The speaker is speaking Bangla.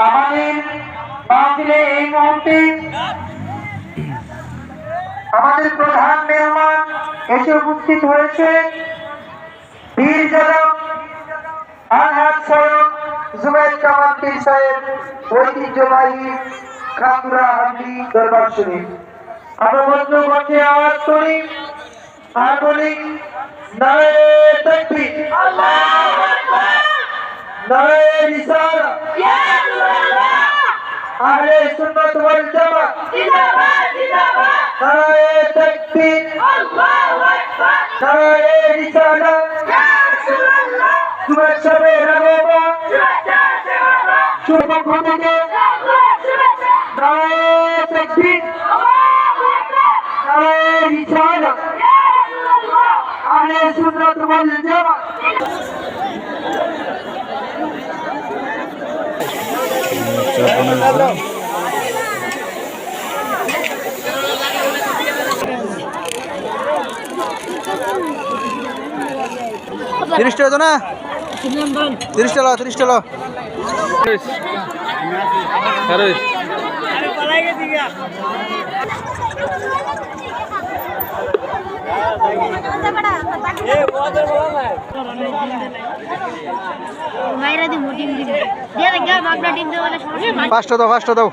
আমাদের মাহফিলে এই মুহূর্তে আমাদের প্রধান মেহমান এসে উপস্থিত হয়েছে বীর জনক আলহাজ সৈয়দ জুবের কামাল পীর সাহেব ঐতিহ্যবাহী খাকুড়া হাজি দরবার শরীফ। আমরা মন্ত্র করতে আওয়াজ করি আর বলি নারে তাকবীর, আল্লাহু আকবার, নারে রিসালাত, ইয়া রাসূলুল্লাহ, আহলে সুন্নাত ওয়াল জামাত জিন্দাবাদ জিন্দাবাদ, নারে তাকবীর, আল্লাহু আকবার, নারে রিসালাত, ইয়া রাসূলুল্লাহ, শুভেচ্ছা বেরাবো, শুভেচ্ছা সেবা, শুভপক্ষ থেকে শুভেচ্ছা, নারে তাকবীর, আল্লাহু আকবার, নারে রিসালাত, ইয়া রাসূলুল্লাহ, আহলে সুন্নাত ওয়াল জামাত। তিরিশ টাকা তো না, 30 টাকা 30 টাকা। মাইরা দি মোটিং দিবে দিয়ে গা মাপলা টিম দেওয়ালে সমস্যা 5টা দাও